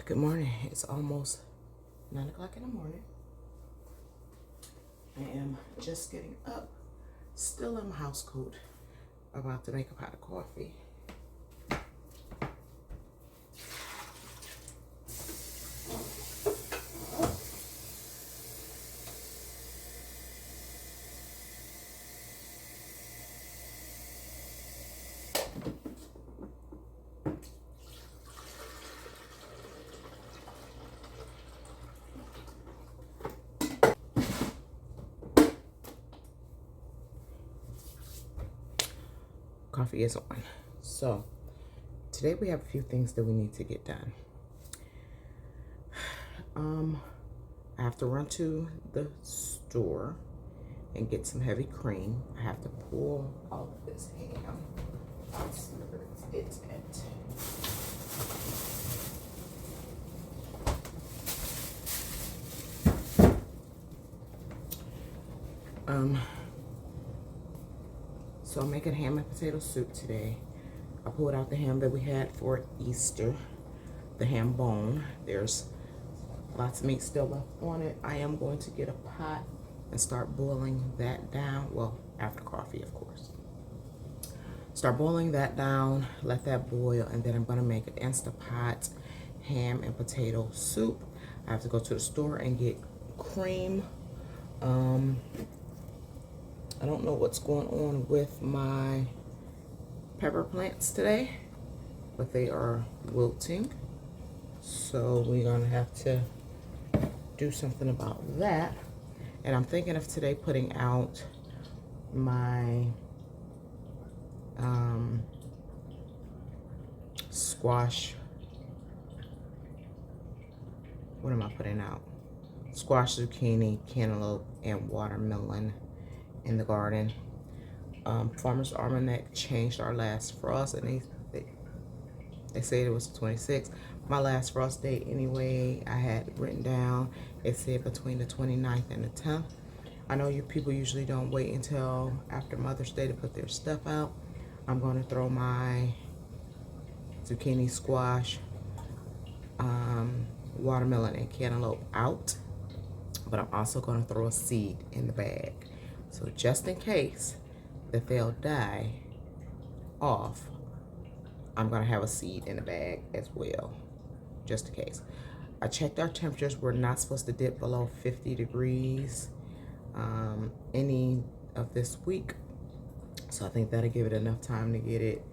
Good morning. It's almost 9 o'clock in the morning. I am just getting up, still in my house coat, about to make a pot of coffee. Coffee is on. So today we have a few things that we need to get done. I have to run to the store and get some heavy cream. I have to pull all of this ham. It's it. So I'm making ham and potato soup today. I pulled out the ham that we had for Easter, the ham bone. There's lots of meat still left on it. I am going to get a pot and start boiling that down. Well, after coffee, of course. Start boiling that down, let that boil, and then I'm gonna make an Instapot ham and potato soup. I have to go to the store and get cream. I don't know what's going on with my pepper plants today, but they are wilting. So we're gonna have to do something about that. And I'm thinking of today putting out my squash. What am I putting out? Squash, zucchini, cantaloupe, and watermelon in the garden. Farmer's Almanac changed our last frost, and they said it was 26. My last frost date anyway, I had written down, it said between the 29th and the 10th. I know you people usually don't wait until after Mother's Day to put their stuff out. I'm going to throw my zucchini, squash, watermelon, and cantaloupe out, but I'm also going to throw a seed in the bag. So just in case that they'll die off, I'm gonna have a seed in the bag as well, just in case. I checked our temperatures. We're not supposed to dip below 50 degrees any of this week. So I think that'll give it enough time to get it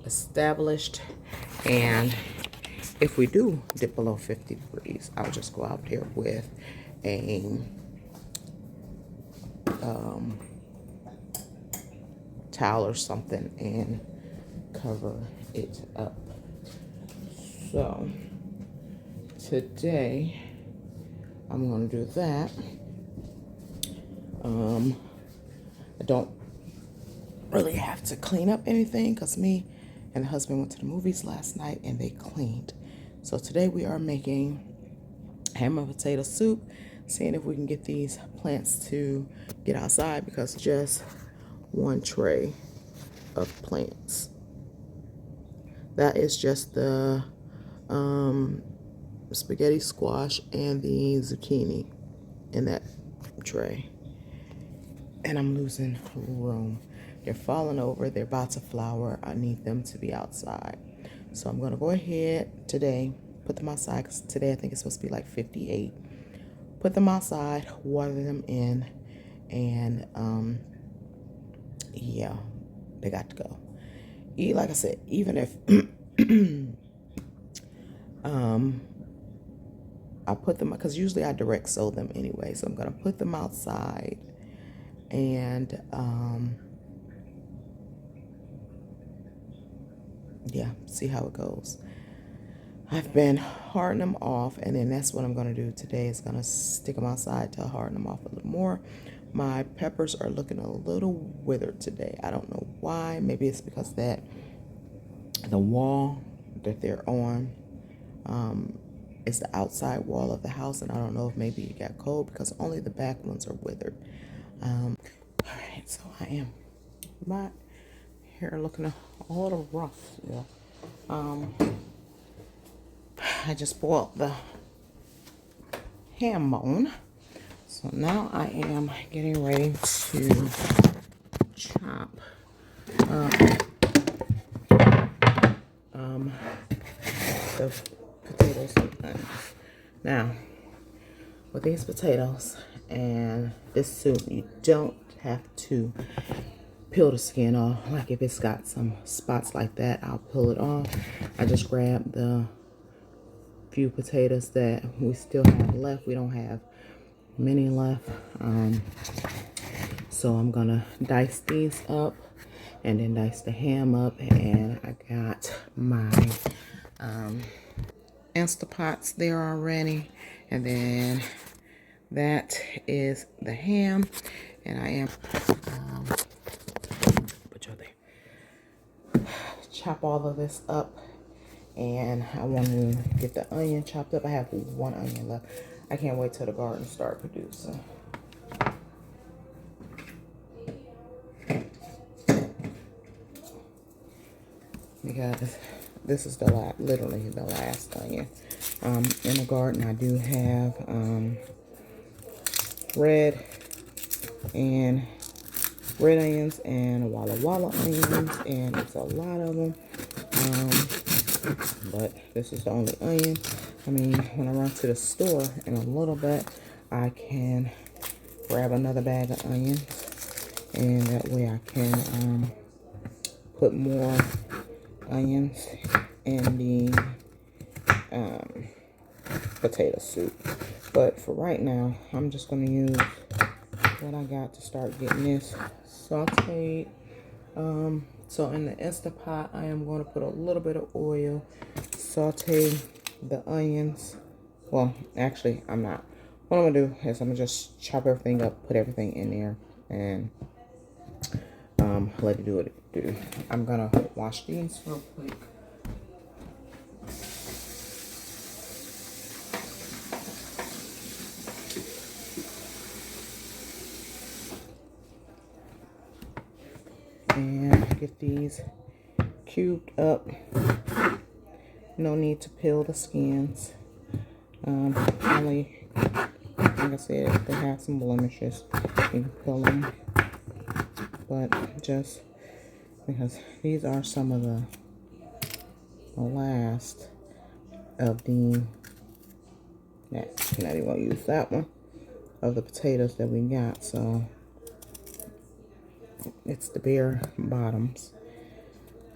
established. And if we do dip below 50 degrees, I'll just go out there with a towel or something and cover it up. So today I'm going to do that. I don't really have to clean up anything because me and the husband went to the movies last night and they cleaned. So today we are making ham and potato soup, seeing if we can get these plants to get outside, because just one tray of plants. That is just the spaghetti squash and the zucchini in that tray. And I'm losing room. They're falling over. They're about to flower. I need them to be outside. So I'm going to go ahead today, put them outside, because today I think it's supposed to be like 58. Put them outside, water them in, and yeah, they got to go. Like I said, even if I put them, because usually I direct sow them anyway, so I'm gonna put them outside and yeah, see how it goes. I've been hardening them off, and then that's what I'm going to do today, is going to stick them outside to harden them off a little more. My peppers are looking a little withered today. I don't know why. Maybe it's because that the wall that they're on is the outside wall of the house, and I don't know if maybe it got cold, because only the back ones are withered. All right, so I am my hair looking a little rough. Yeah. I just boiled the ham bone. So now I am getting ready to chop up the potatoes and onions. Now, with these potatoes and this soup, you don't have to peel the skin off. Like if it's got some spots like that, I'll peel it off. I just grab the few potatoes that we still have left. We don't have many left. So I'm gonna dice these up and then dice the ham up, and I got my Instapots there already, and then that is the ham, and I am put you there. Chop all of this up, and I want to get the onion chopped up. I have one onion left. I can't wait till the garden start producing. Because this is literally the last onion. In the garden, I do have red onions and Walla Walla onions, and it's a lot of them. But this is the only onion. I mean, when I run to the store in a little bit, I can grab another bag of onions, and that way I can put more onions in the potato soup. But for right now, I'm just going to use what I got to start getting this sauteed. So in the Instapot, I am going to put a little bit of oil, saute the onions. Well, actually, I'm not. What I'm going to do is I'm going to just chop everything up, put everything in there, and let it do what it do. I'm going to wash these real quick. And get these cubed up. No need to peel the skins. Only, like I said, if they have some blemishes, you can peel them. But just because these are some of the last of the, I'm not even going to use that one, of the potatoes that we got. So it's the bare bottoms.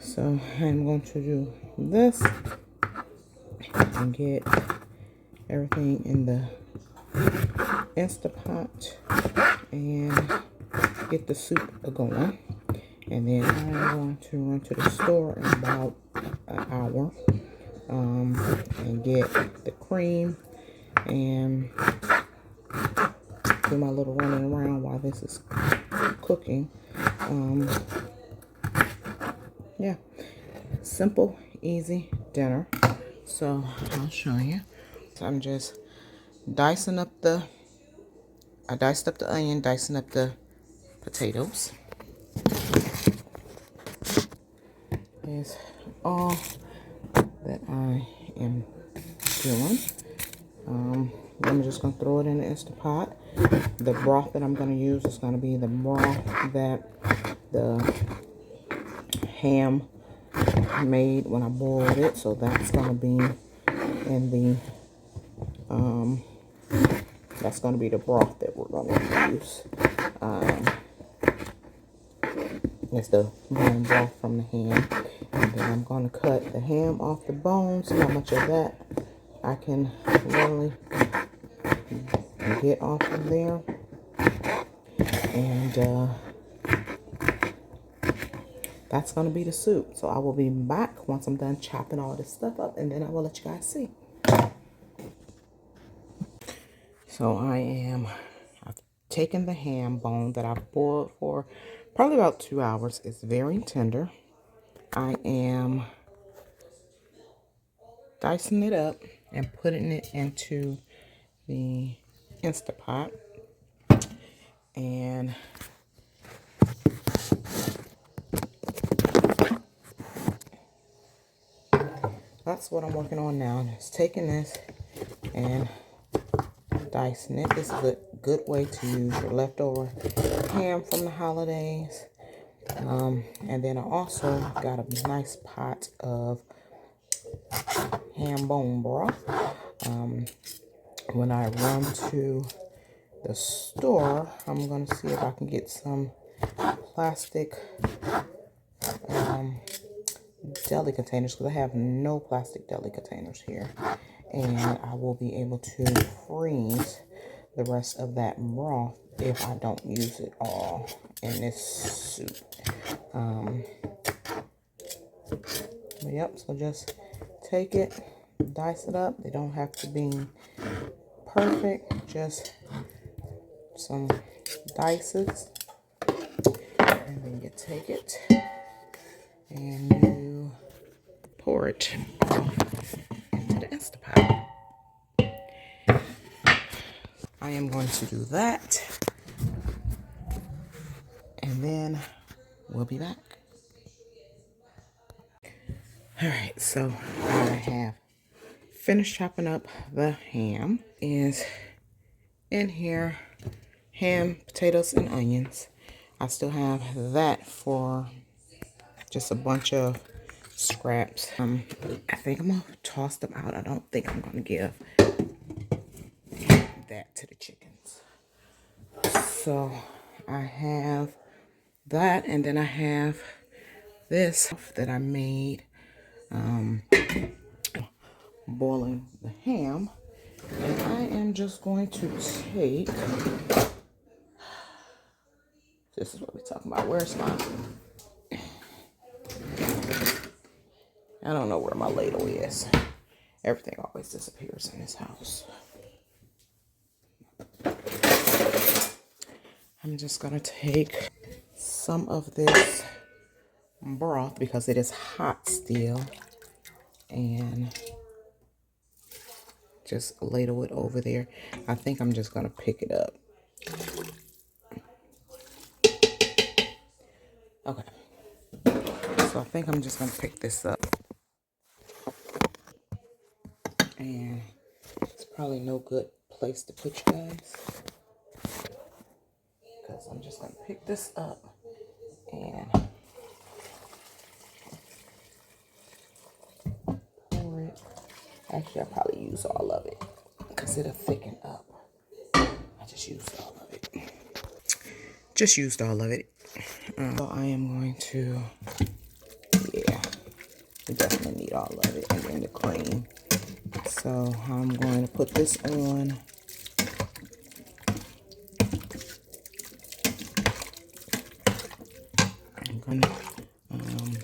So I'm going to do this and get everything in the Instapot and get the soup going. And then I'm going to run to the store in about an hour and get the cream and do my little running around while this is cooking. Yeah, simple, easy dinner. So I'll show you. So I'm just dicing up I diced up the onion, dicing up the potatoes. Is all that I am doing. I'm just going to throw it in the Instapot. The broth that I'm going to use is going to be the broth that the ham made when I boiled it. So that's going to be in the, that's going to be the broth that we're going to use. It's the bone broth from the ham. And then I'm going to cut the ham off the bone. See how much of that I can really get off of there. And that's going to be the soup. So I will be back once I'm done chopping all this stuff up, and then I will let you guys see. So I've taken the ham bone that I've boiled for probably about 2 hours. It's very tender. I am dicing it up and putting it into the Instapot. And that's what I'm working on now. Just taking this and dicing it. This is a good way to use your leftover ham from the holidays. And then I also got a nice pot of ham bone broth. When I run to the store, I'm going to see if I can get some plastic deli containers, because I have no plastic deli containers here. And I will be able to freeze the rest of that broth if I don't use it all in this soup. Yep, so just take it, dice it up. They don't have to be perfect, just some dices. And then you take it and you pour it off into the Instapot. I am going to do that, and then we'll be back. All right, so I have finished chopping up the ham. Is in here, ham, potatoes, and onions. I still have that for just a bunch of scraps. I think I'm gonna toss them out. I don't think I'm gonna give that to the chickens. So I have that, and then I have this that I made boiling the ham, and I am just going to take, this is what we're talking about. Where's my, I don't know where my ladle is. Everything always disappears in this house. I'm just gonna take some of this broth because it is hot still, and just ladle it over there. I think I'm just gonna pick it up. Okay, so I think I'm just gonna pick this up, and it's probably no good place to put you guys, because I'm just gonna pick this up and pour it. Actually, I'll probably use all of it because it'll thicken up. I just used all of it. Just used all of it. So I am going to, yeah, we definitely need all of it. And then the cream. So I'm going to put this on. I'm going to,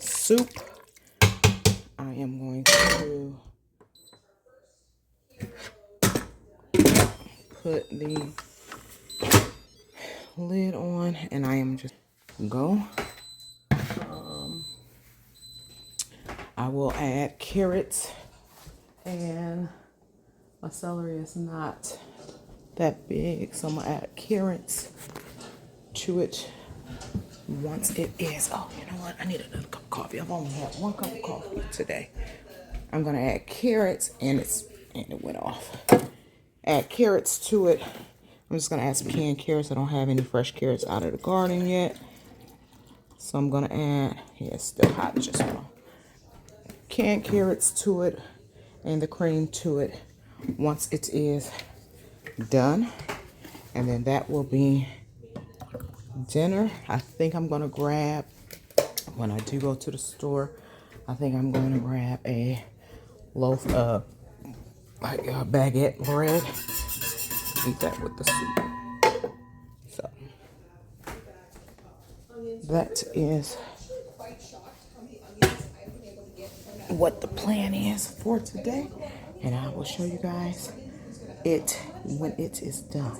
soup. I am going to put the lid on, and I am just go. I will add carrots, and my celery is not that big, so I'm gonna add carrots to it once it is. Oh, you know what? I need another cup of coffee. I've only had one cup of coffee today. I'm gonna add carrots, and it went off. Add carrots to it. I'm just gonna add some canned carrots. I don't have any fresh carrots out of the garden yet, so I'm gonna add. Yeah, it's still hot. Just canned carrots to it, and the cream to it once it is done, and then that will be dinner. I think I'm gonna grab, when I do go to the store, I think I'm gonna grab a loaf of like a baguette bread. Eat that with the soup. So that is what the plan is for today, and I will show you guys it when it is done.